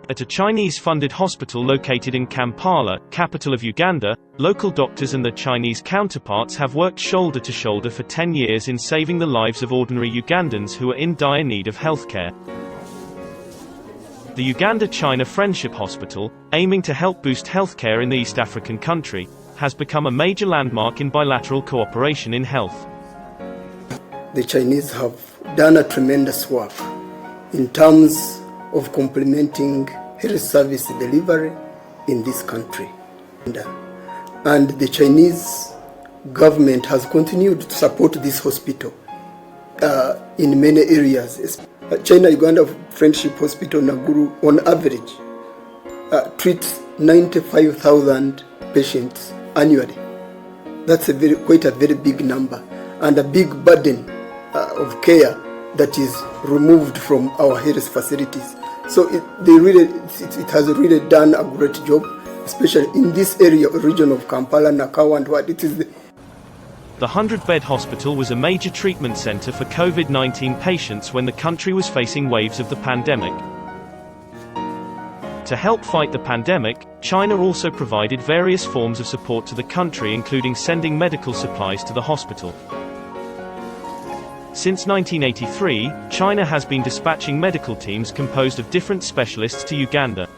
At a Chinese-funded hospital located in Kampala, capital of Uganda, local doctors and their Chinese counterparts have worked shoulder to shoulder for 10 years in saving the lives of ordinary Ugandans who are in dire need of healthcare. The Uganda-China Friendship Hospital, aiming to help boost healthcare in the East African country, has become a major landmark in bilateral cooperation in health. The Chinese have done a tremendous work in terms of complementing health service delivery in this country. And the Chinese government has continued to support this hospital in many areas. China-Uganda Friendship Hospital Nakuru, on average, treats 95,000 patients annually. That's quite a very big number and a big burden of care that is removed from our health facilities. So it has really done a great job, especially in this region of Kampala, Nakawa, and what it is. The 100-bed hospital was a major treatment center for COVID-19 patients when the country was facing waves of the pandemic. To help fight the pandemic, China also provided various forms of support to the country, including sending medical supplies to the hospital. Since 1983, China has been dispatching medical teams composed of different specialists to Uganda.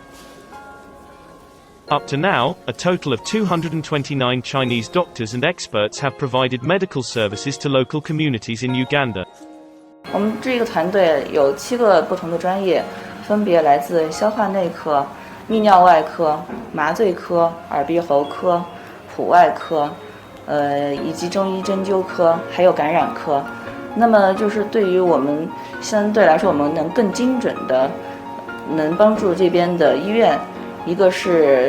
Up to now, a total of 229 Chinese doctors and experts have provided medical services to local communities in Uganda. 我们这个团队有7个不同的专业，分别来自消化内科、泌尿外科、麻醉科、耳鼻喉科、普外科，以及中医针灸科，还有感染科。那么就是对于我们相对来说，我们能更精准的，能帮助这边的医院，一个是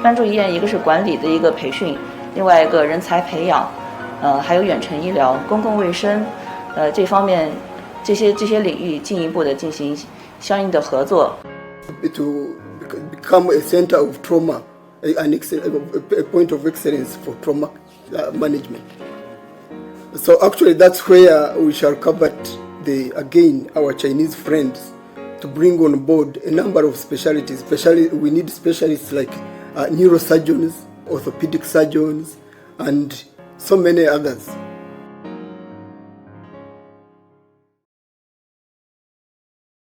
帮助医院，一个是管理的一个培训，另外一个人才培养，还有远程医疗、公共卫生，这方面这些领域进一步的进行相应的合作。To become a center of trauma, a point of excellence for trauma management. So actually that's where we shall cover our Chinese friends to bring on board a number of specialties. Especially we need specialists like neurosurgeons, orthopedic surgeons, and so many others.